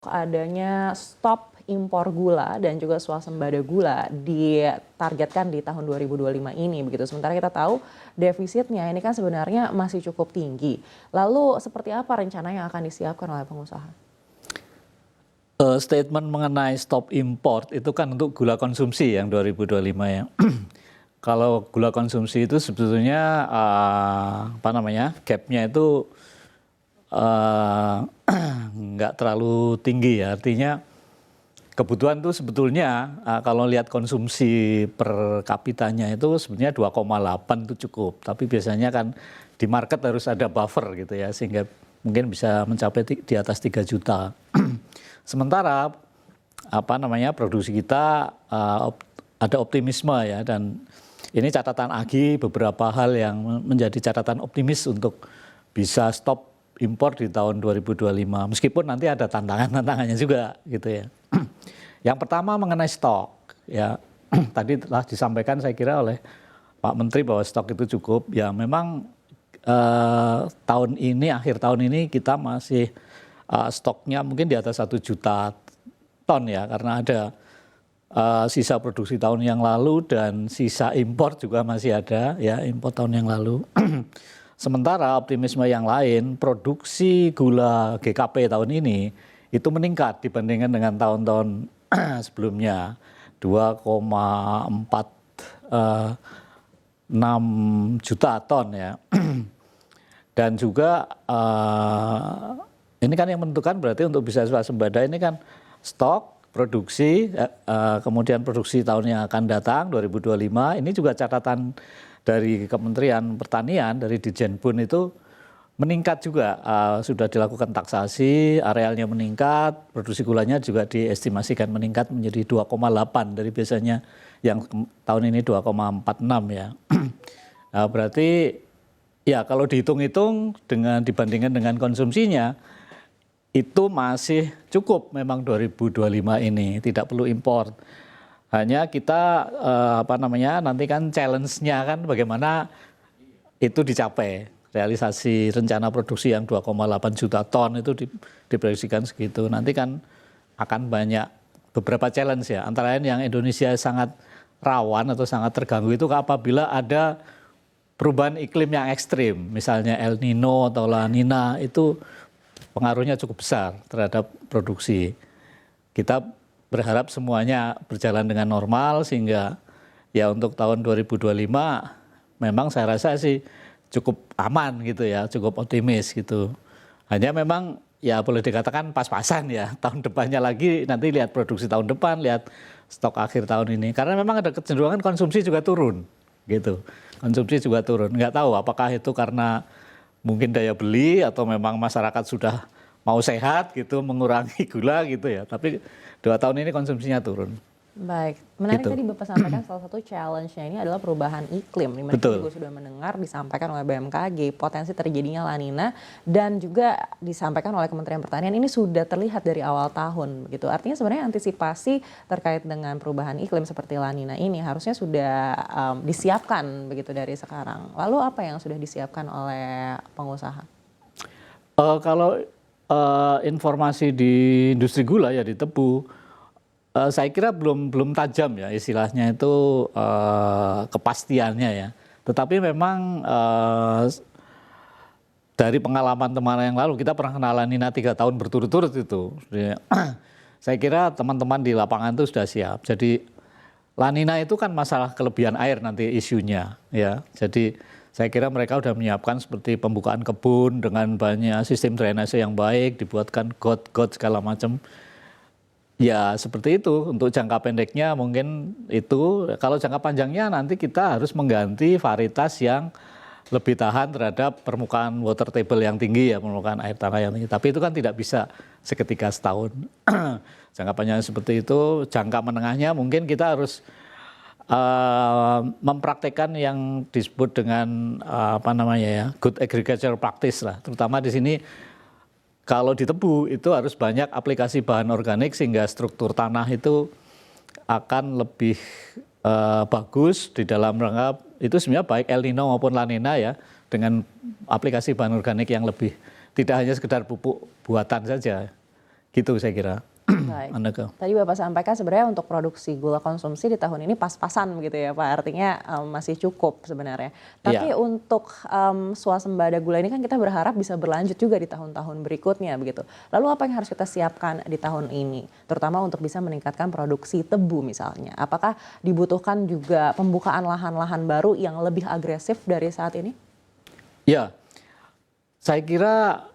adanya stop impor gula dan juga swasembada gula ditargetkan di tahun 2025 ini begitu. Sementara kita tahu defisitnya ini kan sebenarnya masih cukup tinggi. Lalu seperti apa rencana yang akan disiapkan oleh pengusaha? Statement mengenai stop import itu kan untuk gula konsumsi yang 2025 ya. Kalau gula konsumsi itu sebetulnya gapnya itu nggak terlalu tinggi ya, artinya kebutuhan itu sebetulnya kalau lihat konsumsi per kapitanya itu sebetulnya 2,8 itu cukup, tapi biasanya kan di market harus ada buffer gitu ya, sehingga mungkin bisa mencapai di atas 3 juta. Sementara produksi kita ada optimisme ya, dan ini catatan Agi beberapa hal yang menjadi catatan optimis untuk bisa stop impor di tahun 2025, meskipun nanti ada tantangannya juga gitu ya. Yang pertama mengenai stok ya, tadi telah disampaikan saya kira oleh Pak Menteri bahwa stok itu cukup ya. Memang tahun ini, akhir tahun ini kita masih stoknya mungkin di atas 1 juta ton ya, karena ada sisa produksi tahun yang lalu dan sisa impor juga masih ada ya, impor tahun yang lalu. Sementara optimisme yang lain, produksi gula GKP tahun ini itu meningkat dibandingkan dengan tahun-tahun sebelumnya, 2,46 juta ton ya. Dan juga ini kan yang menentukan berarti untuk bisa swasembada ini kan stok, produksi, kemudian produksi tahun yang akan datang 2025, ini juga catatan dari Kementerian Pertanian, dari Ditjenbun itu meningkat juga, sudah dilakukan taksasi, arealnya meningkat, produksi gulanya juga diestimasikan meningkat menjadi 2,8 dari biasanya yang tahun ini 2,46 ya. Nah, berarti ya kalau dihitung-hitung dibandingkan dengan konsumsinya, itu masih cukup memang 2025 ini, tidak perlu impor. Hanya kita nanti kan challenge-nya kan bagaimana itu dicapai. Realisasi rencana produksi yang 2,8 juta ton itu diproyeksikan segitu. Nanti kan akan banyak beberapa challenge ya. Antara lain yang Indonesia sangat rawan atau sangat terganggu itu apabila ada perubahan iklim yang ekstrim. Misalnya El Nino atau La Nina, itu pengaruhnya cukup besar terhadap produksi. Kita berharap semuanya berjalan dengan normal sehingga ya untuk tahun 2025 memang saya rasa sih cukup aman gitu ya, cukup optimis gitu. Hanya memang ya boleh dikatakan pas-pasan ya, tahun depannya lagi nanti lihat produksi tahun depan, lihat stok akhir tahun ini. Karena memang ada kecenderungan konsumsi juga turun gitu. Konsumsi juga turun. Nggak tahu apakah itu karena mungkin daya beli atau memang masyarakat sudah mau sehat gitu, mengurangi gula gitu ya. Tapi 2 tahun ini konsumsinya turun. Baik, menarik Gitu. tadi Bapak sampaikan salah satu challenge-nya ini adalah perubahan iklim. Dimana kita juga sudah mendengar disampaikan oleh BMKG potensi terjadinya La Nina dan juga disampaikan oleh Kementerian Pertanian ini sudah terlihat dari awal tahun begitu. Artinya sebenarnya antisipasi terkait dengan perubahan iklim seperti La Nina ini harusnya sudah disiapkan begitu dari sekarang. Lalu apa yang sudah disiapkan oleh pengusaha? Kalau informasi di industri gula ya di tebu, saya kira belum tajam ya istilahnya itu kepastiannya ya. Tetapi memang dari pengalaman teman yang lalu kita pernah kena La Nina 3 tahun berturut-turut itu. Saya kira teman-teman di lapangan itu sudah siap. Jadi La Nina itu kan masalah kelebihan air nanti isunya ya. Jadi saya kira mereka sudah menyiapkan seperti pembukaan kebun dengan banyak sistem drainase yang baik, dibuatkan got-got segala macam. Ya seperti itu, untuk jangka pendeknya mungkin itu. Kalau jangka panjangnya nanti kita harus mengganti varietas yang lebih tahan terhadap permukaan water table yang tinggi ya, permukaan air tanah yang tinggi. Tapi itu kan tidak bisa seketika setahun. Jangka panjang seperti itu, jangka menengahnya mungkin kita harus mempraktekkan yang disebut dengan good agricultural practice lah. Terutama di sini kalau di tebu itu harus banyak aplikasi bahan organik sehingga struktur tanah itu akan lebih bagus di dalam rangka itu sebenarnya baik El Nino maupun La Nina ya, dengan aplikasi bahan organik yang lebih tidak hanya sekedar pupuk buatan saja. Gitu saya kira. Baik. Tadi Bapak sampaikan sebenarnya untuk produksi gula konsumsi di tahun ini pas-pasan begitu ya Pak, artinya masih cukup sebenarnya. Tapi untuk swasembada gula ini kan kita berharap bisa berlanjut juga di tahun-tahun berikutnya begitu. Lalu apa yang harus kita siapkan di tahun ini, terutama untuk bisa meningkatkan produksi tebu misalnya? Apakah dibutuhkan juga pembukaan lahan-lahan baru yang lebih agresif dari saat ini? Ya, saya kira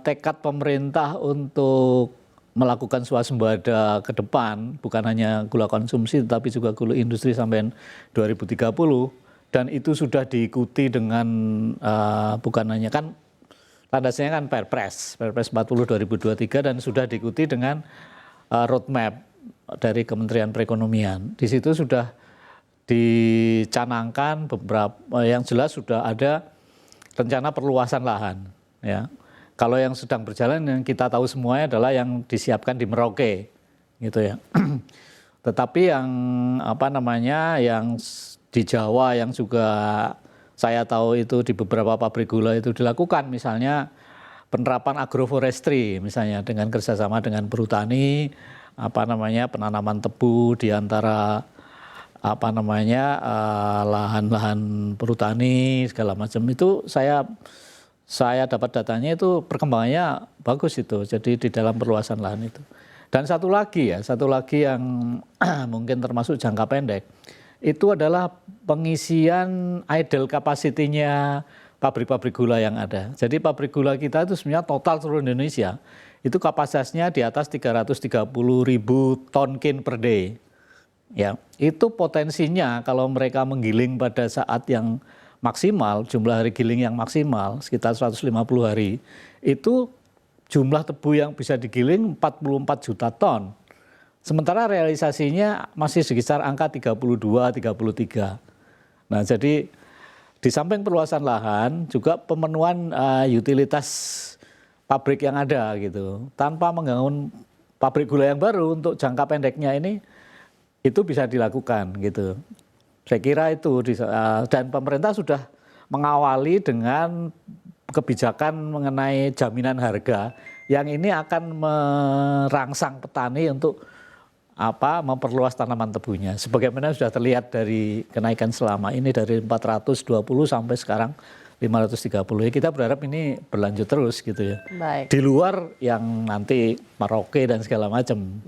tekad pemerintah untuk melakukan swasembada ke depan, bukan hanya gula konsumsi tetapi juga gula industri sampai 2030, dan itu sudah diikuti dengan bukan hanya kan landasnya kan Perpres 40 2023 dan sudah diikuti dengan roadmap dari Kementerian Perekonomian. Di situ sudah dicanangkan beberapa yang jelas sudah ada rencana perluasan lahan ya. Kalau yang sedang berjalan yang kita tahu semuanya adalah yang disiapkan di Merauke, gitu ya. Tetapi yang apa namanya, yang di Jawa yang juga saya tahu itu di beberapa pabrik gula itu dilakukan, misalnya penerapan agroforestry, misalnya dengan kerjasama dengan perhutani, apa namanya penanaman tebu di antara apa namanya lahan-lahan perhutani segala macam itu saya dapat datanya itu perkembangannya bagus itu, jadi di dalam perluasan lahan itu. Dan satu lagi yang mungkin termasuk jangka pendek, itu adalah pengisian idle capacity-nya pabrik-pabrik gula yang ada. Jadi pabrik gula kita itu sebenarnya total seluruh Indonesia, itu kapasitasnya di atas 330.000 ton kin per day. Ya, itu potensinya kalau mereka menggiling pada saat yang maksimal, jumlah hari giling yang maksimal sekitar 150 hari, itu jumlah tebu yang bisa digiling 44 juta ton. Sementara realisasinya masih sekitar angka 32, 33. Nah, jadi di samping perluasan lahan juga pemenuhan utilitas pabrik yang ada gitu. Tanpa membangun pabrik gula yang baru untuk jangka pendeknya ini itu bisa dilakukan gitu. Saya kira itu dan pemerintah sudah mengawali dengan kebijakan mengenai jaminan harga yang ini akan merangsang petani untuk memperluas tanaman tebunya. Sebagaimana sudah terlihat dari kenaikan selama ini dari 420 sampai sekarang 530. Ya, kita berharap ini berlanjut terus gitu ya. Baik. Di luar yang nanti Merauke dan segala macam.